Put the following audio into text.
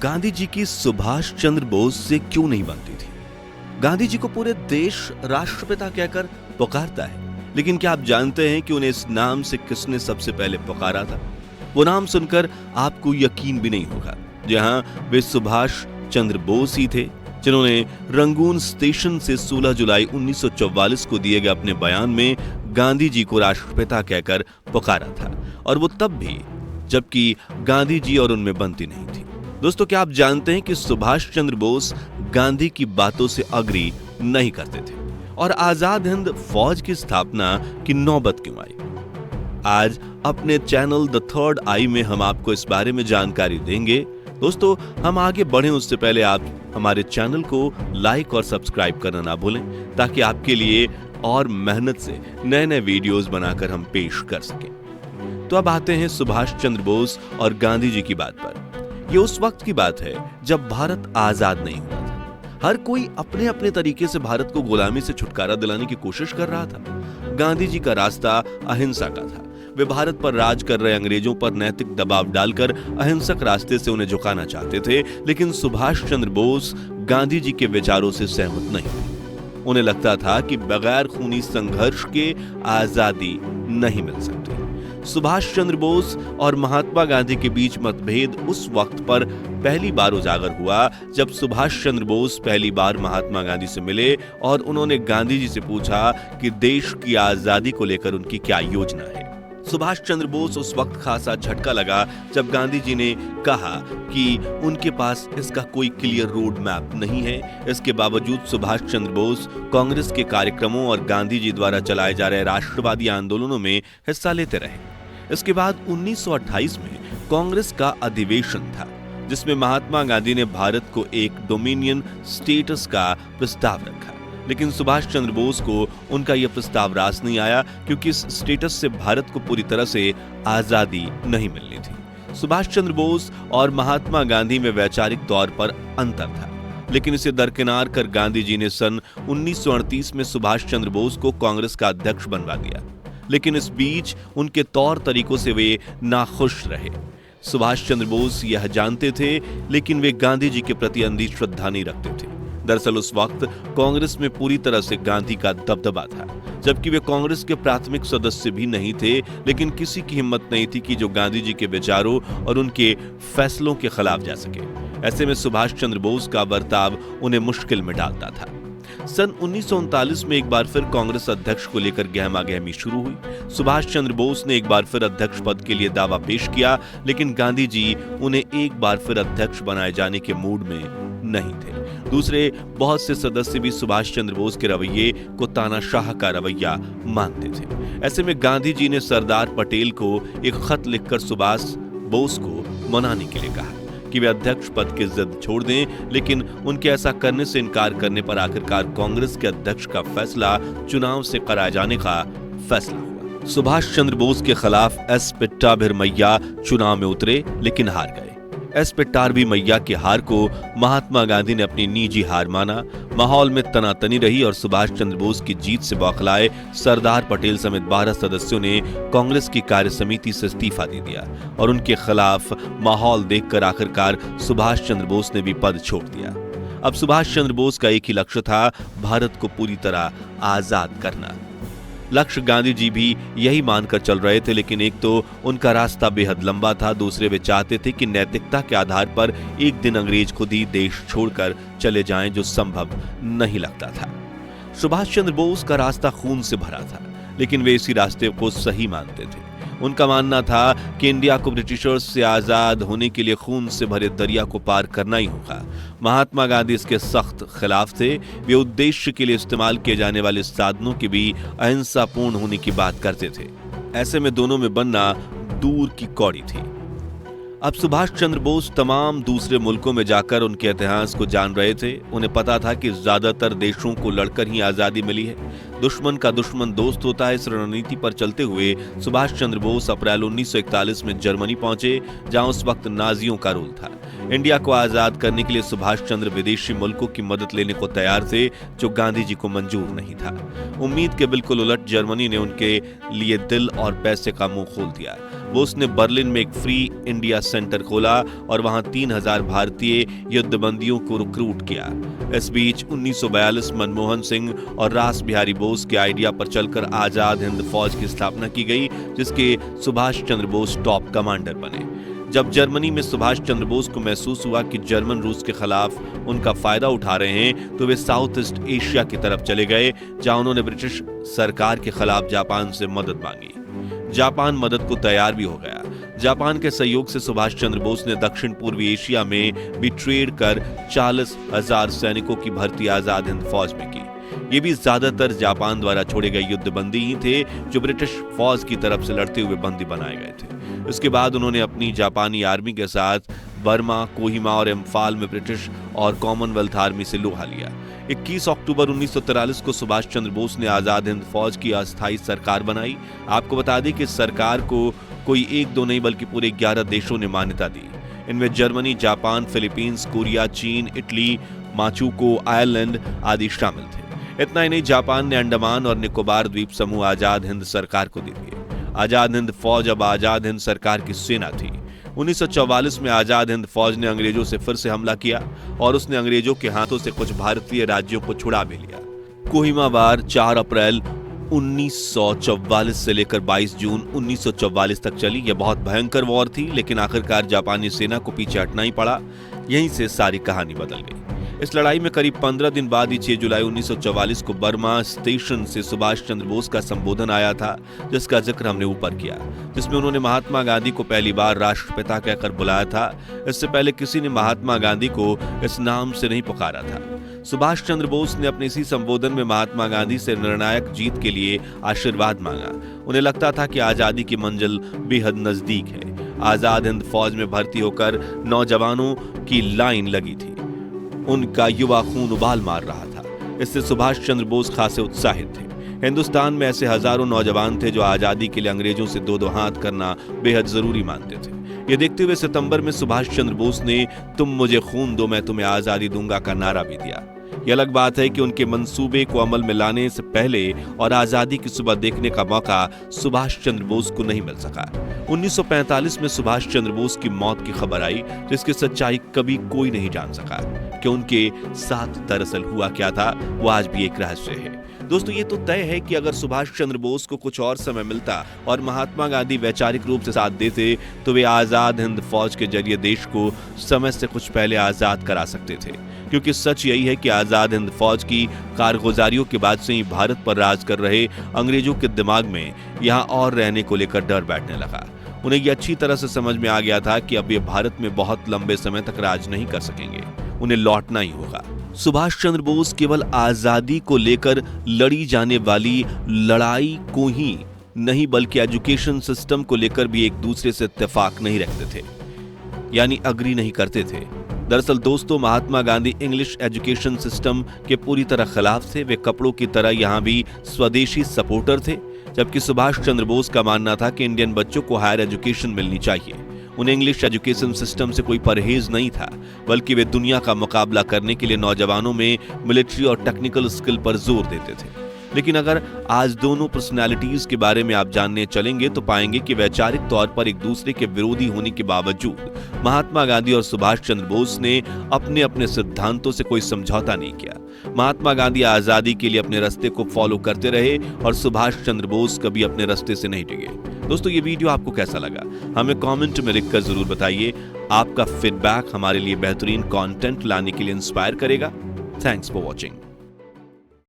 गांधी जी की सुभाष चंद्र बोस से क्यों नहीं बनती थी। गांधी जी को पूरे देश राष्ट्रपिता कहकर पुकारता है, लेकिन क्या आप जानते हैं कि उन्हें इस नाम से किसने सबसे पहले पुकारा था? वो नाम सुनकर आपको यकीन भी नहीं होगा। जहां वे सुभाष चंद्र बोस ही थे जिन्होंने रंगून स्टेशन से 16 जुलाई 1944 को दिए गए अपने बयान में गांधी जी को राष्ट्रपिता कहकर पुकारा था, और वो तब भी जबकि गांधी जी और उनमें बनती नहीं थी। दोस्तों, क्या आप जानते हैं कि सुभाष चंद्र बोस गांधी की बातों से अग्री नहीं करते थे और आजाद हिंद फौज की स्थापना की नौबत क्यों आई? आज अपने चैनल द थर्ड आई में हम आपको इस बारे में जानकारी देंगे। दोस्तों, हम आगे बढ़ें उससे पहले आप हमारे चैनल को लाइक और सब्सक्राइब करना ना भूलें, ताकि आपके लिए और मेहनत से नए नए वीडियोस बनाकर हम पेश कर सकें। तो अब आते हैं सुभाष चंद्र बोस और गांधी जी की बात पर। ये उस वक्त की बात है जब भारत आजाद नहीं हुआ था। हर कोई अपने अपने तरीके से भारत को गुलामी से छुटकारा दिलाने की कोशिश कर रहा था। गांधी जी का रास्ता अहिंसा का था। वे भारत पर राज कर रहे अंग्रेजों पर नैतिक दबाव डालकर अहिंसक रास्ते से उन्हें झुकाना चाहते थे, लेकिन सुभाष चंद्र बोस गांधी जी के विचारों से सहमत नहीं थे। उन्हें लगता था कि बगैर खूनी संघर्ष के आजादी नहीं मिल सकती। सुभाष चंद्र बोस और महात्मा गांधी के बीच मतभेद उस वक्त पर पहली बार उजागर हुआ जब सुभाष चंद्र बोस पहली बार महात्मा गांधी से मिले और उन्होंने गांधी जी से पूछा कि देश की आजादी को लेकर उनकी क्या योजना है। सुभाष चंद्र बोस उस वक्त खासा झटका लगा जब गांधी जी ने कहा कि उनके पास इसका कोई क्लियर रोड मैप नहीं है। इसके बावजूद सुभाष चंद्र बोस कांग्रेस के कार्यक्रमों और गांधी जी द्वारा चलाए जा रहे राष्ट्रवादी आंदोलनों में हिस्सा लेते रहे। इसके बाद 1928 में कांग्रेस का अधिवेशन था, जिसमें महात्मा गांधी ने भारत को एक डोमिनियन स्टेटस का प्रस्ताव रखा, लेकिन सुभाष चंद्र बोस को उनका यह प्रस्ताव रास नहीं आया, क्योंकि इस स्टेटस से भारत को पूरी तरह से आजादी नहीं मिलनी थी। सुभाष चंद्र बोस और महात्मा गांधी में वैचारिक तौर पर अंतर था, लेकिन इसे दरकिनार कर गांधी जी ने सन 1938 में सुभाष चंद्र बोस को कांग्रेस का अध्यक्ष बनवा दिया, लेकिन इस बीच उनके तौर तरीकों से वे नाखुश रहे। सुभाष चंद्र बोस यह जानते थे, लेकिन वे गांधी जी के प्रति अंधी श्रद्धा नहीं रखते थे। दरअसल उस वक्त कांग्रेस में पूरी तरह से गांधी का दबदबा था, जबकि वे कांग्रेस के प्राथमिक सदस्य भी नहीं थे, लेकिन किसी की हिम्मत नहीं थी कि जो गांधी जी के विचारों और उनके फैसलों के खिलाफ जा सके। ऐसे में सुभाष चंद्र बोस का बर्ताव उन्हें मुश्किल में डालता था। सन 1939 में एक बार फिर कांग्रेस अध्यक्ष को लेकर गहमागहमी शुरू हुई। सुभाष चंद्र बोस ने एक बार फिर अध्यक्ष पद के लिए दावा पेश किया, लेकिन गांधी जी उन्हें एक बार फिर अध्यक्ष बनाए जाने के मूड में नहीं थे। दूसरे बहुत से सदस्य भी सुभाष चंद्र बोस के रवैये को तानाशाह का रवैया मानते थे। ऐसे में गांधी जी ने सरदार पटेल को एक खत लिखकर सुभाष बोस को मनाने के लिए कहा कि वे अध्यक्ष पद की जिद छोड़ दें, लेकिन उनके ऐसा करने से इनकार करने पर आखिरकार कांग्रेस के अध्यक्ष का फैसला चुनाव से कराए जाने का फैसला हुआ। सुभाष चंद्र बोस के खिलाफ एस पिट्टाभिरमैया चुनाव में उतरे, लेकिन हार गए। एस पिट्टाभिरमैया की हार को महात्मा गांधी ने अपनी निजी हार माना। माहौल में तनातनी रही और सुभाष चंद्र बोस की जीत से बौखलाए सरदार पटेल समेत 12 सदस्यों ने कांग्रेस की कार्य समिति से इस्तीफा दे दिया और उनके खिलाफ माहौल देखकर आखिरकार सुभाष चंद्र बोस ने भी पद छोड़ दिया। अब सुभाष चंद्र बोस का एक ही लक्ष्य था, भारत को पूरी तरह आजाद करना। लक्ष्य गांधी जी भी यही मानकर चल रहे थे, लेकिन एक तो उनका रास्ता बेहद लंबा था, दूसरे वे चाहते थे कि नैतिकता के आधार पर एक दिन अंग्रेज खुद ही देश छोड़कर चले जाएं, जो संभव नहीं लगता था। सुभाष चंद्र बोस का रास्ता खून से भरा था, लेकिन वे इसी रास्ते को सही मानते थे। उनका मानना था कि इंडिया को ब्रिटिशर्स से आजाद होने के लिए खून से भरे दरिया को पार करना ही होगा। महात्मा गांधी इसके सख्त खिलाफ थे। वे उद्देश्य के लिए इस्तेमाल किए जाने वाले साधनों की भी अहिंसापूर्ण होने की बात करते थे। ऐसे में दोनों में बनना दूर की कौड़ी थी। अब सुभाष चंद्र बोस तमाम दूसरे मुल्कों में जाकर उनके इतिहास को जान रहे थे। उन्हें पता था कि ज्यादातर देशों को लड़कर ही आजादी मिली है। दुश्मन का दुश्मन दोस्त होता है। इस रणनीति पर चलते हुए सुभाष चंद्र बोस अप्रैल 1941 में जर्मनी पहुंचे, जहां उस वक्त नाजियों का रूल था। इंडिया को आजाद करने के लिए सुभाष चंद्र विदेशी मुल्कों की मदद लेने को तैयार थे, जो गांधी जी को मंजूर नहीं था। उम्मीद के बिल्कुल उलट जर्मनी ने उनके लिए दिल और पैसे का मुंह खोल दिया। बोस ने बर्लिन में एक फ्री इंडिया सेंटर खोला और वहां 3000 भारतीय युद्धबंदियों को रिक्रूट किया। इस बीच 1942 मनमोहन सिंह और रास बिहारी बोस के आइडिया पर चलकर आजाद हिंद फौज की स्थापना की गई, जिसके सुभाष चंद्र बोस टॉप कमांडर बने। जब जर्मनी में सुभाष चंद्र बोस को महसूस हुआ कि जर्मन रूस के खिलाफ उनका फायदा उठा रहे हैं, तो वे साउथ ईस्ट एशिया की तरफ चले गए, जहां उन्होंने ब्रिटिश सरकार के खिलाफ जापान से मदद मांगी। जापान मदद को तैयार भी हो गया। जापान के सहयोग से सुभाष चंद्र बोस ने दक्षिण पूर्वी एशिया में भी ट्रेड कर 40,000 सैनिकों की भर्ती आजाद हिंद फौज में की। ये भी ज्यादातर जापान द्वारा छोड़े गए युद्धबंदी ही थे, जो ब्रिटिश फौज की तरफ से लड़ते हुए बंदी बनाए गए थे। इसके बाद उन्होंने अपनी जापानी आर्मी के साथ बर्मा, कोहिमा और इम्फाल में ब्रिटिश और कॉमनवेल्थ आर्मी से लोहा लिया। 21 अक्टूबर 1943 को सुभाष चंद्र बोस ने आजाद हिंद फौज की अस्थायी सरकार बनाई। आपको बता दें कि इस सरकार को कोई एक दो नहीं बल्कि पूरे 11 देशों ने मान्यता दी। इनमें जर्मनी, जापान, फिलीपींस, कोरिया, चीन, इटली, माचुको, आयरलैंड आदि शामिल थे। इतना ही नहीं, जापान ने अंडमान और निकोबार द्वीप समूह आजाद हिंद सरकार को दे दिए। आजाद हिंद फौज अब आजाद हिंद सरकार की सेना थी। 1944 में आजाद हिंद फौज ने अंग्रेजों से फिर से हमला किया और उसने अंग्रेजों के हाथों से कुछ भारतीय राज्यों को छुड़ा भी लिया। कोहिमा वार 4 अप्रैल 1944 से लेकर 22 जून 1944 तक चली। यह बहुत भयंकर वॉर थी, लेकिन आखिरकार जापानी सेना को पीछे हटना ही पड़ा। यहीं से सारी कहानी बदल गई। इस लड़ाई में करीब 15 दिन बाद ही 6 जुलाई 1944 को बर्मा स्टेशन से सुभाष चंद्र बोस का संबोधन आया था, जिसका जिक्र हमने ऊपर किया, जिसमें उन्होंने महात्मा गांधी को पहली बार राष्ट्रपिता कहकर बुलाया था। इससे पहले किसी ने महात्मा गांधी को इस नाम से नहीं पुकारा था। सुभाष चंद्र बोस ने अपने इसी संबोधन में महात्मा गांधी से निर्णायक जीत के लिए आशीर्वाद मांगा। उन्हें लगता था कि आजादी की मंजिल बेहद नजदीक है। आजाद हिंद फौज में भर्ती होकर नौजवानों की लाइन लगी थी। उनका युवा खून उबाल मार रहा था। इससे सुभाष चंद्र बोस खासे उत्साहित थे। हिंदुस्तान में ऐसे हजारों नौजवान थे जो आजादी के लिए अंग्रेजों से दो हाथ करना बेहद जरूरी मानते थे। ये देखते हुए सितंबर में सुभाष चंद्र बोस ने तुम मुझे खून दो मैं तुम्हें आजादी दूंगा का नारा भी दिया। यह अलग बात है कि उनके मंसूबे को अमल में लाने से पहले और आजादी की सुबह देखने का मौका सुभाष चंद्र बोस को नहीं मिल सका। 1945 में सुभाष चंद्र बोस की मौत की खबर आई, जिसकी सच्चाई कभी कोई नहीं जान सका कि उनके साथ दरअसल हुआ क्या था। वो आज भी एक रहस्य है। दोस्तों, ये तो तय है कि अगर सुभाष चंद्र बोस को कुछ और समय मिलता और महात्मा गांधी वैचारिक रूप से साथ देते, तो वे आजाद हिंद फौज के जरिए देश को समय से कुछ पहले आजाद करा सकते थे। क्योंकि सच यही है कि आजाद हिंद फौज की कारगुजारियों के बाद से ही भारत पर राज कर रहे अंग्रेजों के दिमाग में यहाँ और रहने को लेकर डर बैठने लगा। उन्हें यह अच्छी तरह से समझ में आ गया था कि अब ये भारत में बहुत लंबे समय तक राज नहीं कर सकेंगे, उन्हें लौटना ही होगा। सुभाष चंद्र बोस केवल आजादी को लेकर लड़ी जाने वाली लड़ाई को ही नहीं बल्कि एजुकेशन सिस्टम को लेकर भी एक दूसरे से इत्तेफाक नहीं रखते थे, यानी अग्री नहीं करते थे। दरअसल दोस्तों, Mahatma Gandhi English education system के पूरी तरह खिलाफ थे। वे कपड़ों की तरह यहाँ भी स्वदेशी सपोर्टर थे, जबकि सुभाष चंद्र बोस का मानना था कि इंडियन बच्चों को हायर एजुकेशन मिलनी चाहिए। उन्हें इंग्लिश एजुकेशन सिस्टम से कोई परहेज नहीं था, बल्कि वे दुनिया का मुकाबला करने के लिए नौजवानों में मिलिट्री और टेक्निकल स्किल पर जोर देते थे। लेकिन अगर आज दोनों पर्सनालिटीज के बारे में आप जानने चलेंगे तो पाएंगे कि वैचारिक तौर पर एक दूसरे के विरोधी होने के बावजूद महात्मा गांधी और सुभाष चंद्र बोस ने अपने अपने सिद्धांतों से कोई समझौता नहीं किया। महात्मा गांधी आजादी के लिए अपने रास्ते को फॉलो करते रहे और सुभाष चंद्र बोस कभी अपने रास्ते से नहीं डिगे। दोस्तों, ये वीडियो आपको कैसा लगा हमें कमेंट में लिखकर जरूर बताइए। आपका फीडबैक हमारे लिए बेहतरीन कंटेंट लाने के लिए इंस्पायर करेगा। Thanks for watching.